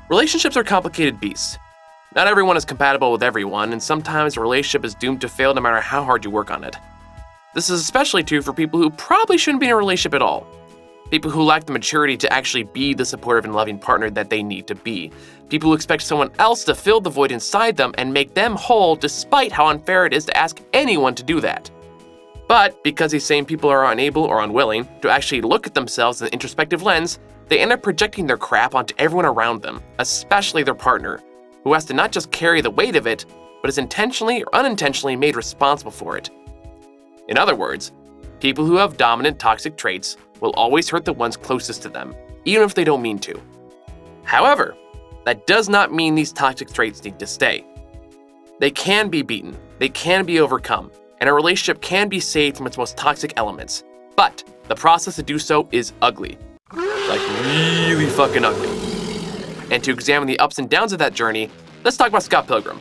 Relationships are complicated beasts. Not everyone is compatible with everyone, and sometimes a relationship is doomed to fail no matter how hard you work on it. This is especially true for people who probably shouldn't be in a relationship at all. People who lack the maturity to actually be the supportive and loving partner that they need to be. People who expect someone else to fill the void inside them and make them whole despite how unfair it is to ask anyone to do that. But because these same people are unable or unwilling to actually look at themselves in an introspective lens, they end up projecting their crap onto everyone around them, especially their partner, who has to not just carry the weight of it, but is intentionally or unintentionally made responsible for it. In other words, people who have dominant toxic traits will always hurt the ones closest to them, even if they don't mean to. However, that does not mean these toxic traits need to stay. They can be beaten, they can be overcome, and a relationship can be saved from its most toxic elements. But the process to do so is ugly. Like really fucking ugly. And to examine the ups and downs of that journey, let's talk about Scott Pilgrim.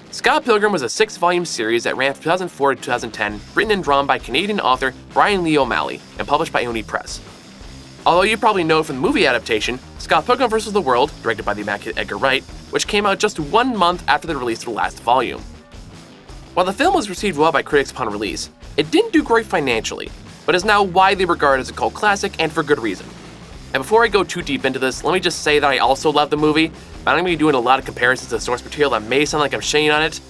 Scott Pilgrim was a 6-volume series that ran from 2004 to 2010, written and drawn by Canadian author Brian Lee O'Malley, and published by Oni Press. Although you probably know it from the movie adaptation, Scott Pilgrim vs. the World, directed by the immaculate Edgar Wright, which came out just 1 month after the release of the last volume. While the film was received well by critics upon release, it didn't do great financially, but is now widely regarded as a cult classic and for good reason. And before I go too deep into this, let me just say that I also love the movie, but I'm going to be doing a lot of comparisons to the source material that may sound like I'm shitting on it.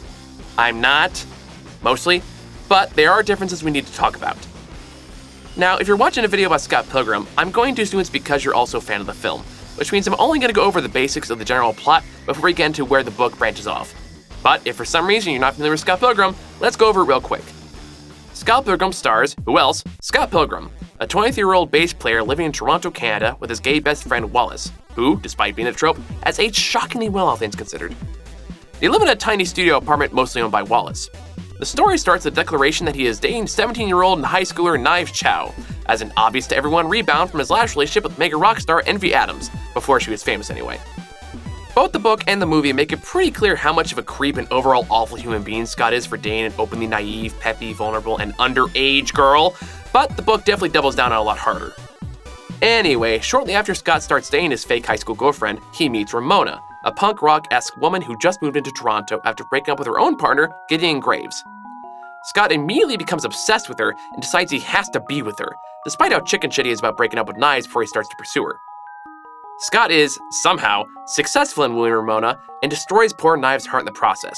I'm not, mostly, but there are differences we need to talk about. Now, if you're watching a video about Scott Pilgrim, I'm going to assume it's because you're also a fan of the film, which means I'm only going to go over the basics of the general plot before we get into where the book branches off. But if for some reason you're not familiar with Scott Pilgrim, let's go over it real quick. Scott Pilgrim stars, who else? Scott Pilgrim, a 23-year-old bass player living in Toronto, Canada with his gay best friend Wallace, who, despite being a trope, has aged shockingly well all things considered. They live in a tiny studio apartment mostly owned by Wallace. The story starts with a declaration that he is dating 17-year-old and high schooler Knives Chow, as an obvious to everyone rebound from his last relationship with mega rock star Envy Adams, before she was famous anyway. Both the book and the movie make it pretty clear how much of a creep and overall awful human being Scott is for dating an openly naive, peppy, vulnerable, and underage girl, but the book definitely doubles down on a lot harder. Anyway, shortly after Scott starts dating his fake high school girlfriend, he meets Ramona, a punk rock-esque woman who just moved into Toronto after breaking up with her own partner, Gideon Graves. Scott immediately becomes obsessed with her and decides he has to be with her, despite how chicken shit he is about breaking up with Knives before he starts to pursue her. Scott is, somehow, successful in wooing Ramona and destroys poor Knives' heart in the process.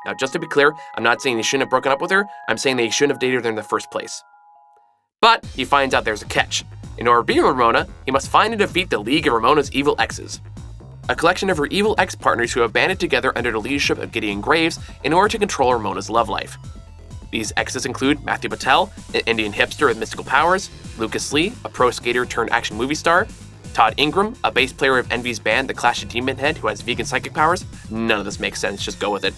Now, just to be clear, I'm not saying he shouldn't have broken up with her, I'm saying that he shouldn't have dated her in the first place. But he finds out there's a catch. In order to be with Ramona, he must find and defeat the League of Ramona's Evil Exes, a collection of her evil ex-partners who have banded together under the leadership of Gideon Graves in order to control Ramona's love life. These exes include Matthew Patel, an Indian hipster with mystical powers, Lucas Lee, a pro skater turned action movie star, Todd Ingram, a bass player of Envy's band The Clash of Demon Head who has vegan psychic powers. None of this makes sense, just go with it.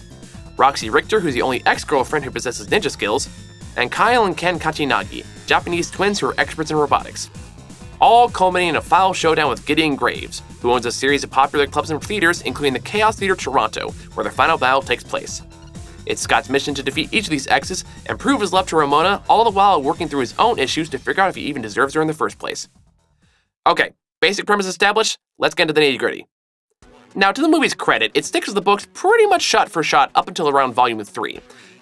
Roxy Richter, who's the only ex-girlfriend who possesses ninja skills, and Kyle and Ken Kachinagi, Japanese twins who are experts in robotics. All culminating in a final showdown with Gideon Graves, who owns a series of popular clubs and theaters, including the Chaos Theater Toronto, where their final battle takes place. It's Scott's mission to defeat each of these exes and prove his love to Ramona, all the while working through his own issues to figure out if he even deserves her in the first place. Okay, basic premise established, let's get into the nitty-gritty. Now, to the movie's credit, it sticks with the books pretty much shot for shot up until around volume 3,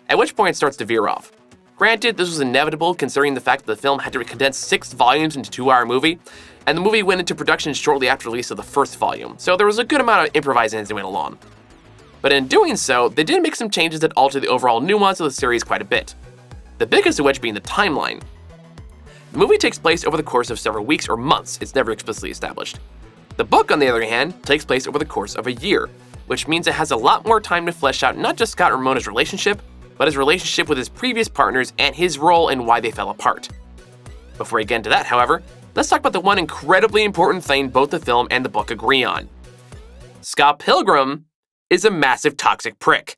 at which point it starts to veer off. Granted, this was inevitable considering the fact that the film had to condense 6 volumes into a 2-hour movie, and the movie went into production shortly after the release of the first volume, so there was a good amount of improvising as they went along. But in doing so, they did make some changes that altered the overall nuance of the series quite a bit. The biggest of which being the timeline. The movie takes place over the course of several weeks or months, it's never explicitly established. The book, on the other hand, takes place over the course of a year, which means it has a lot more time to flesh out not just Scott and Ramona's relationship, but his relationship with his previous partners and his role in why they fell apart. Before we get into that, however, let's talk about the one incredibly important thing both the film and the book agree on. Scott Pilgrim is a massive toxic prick.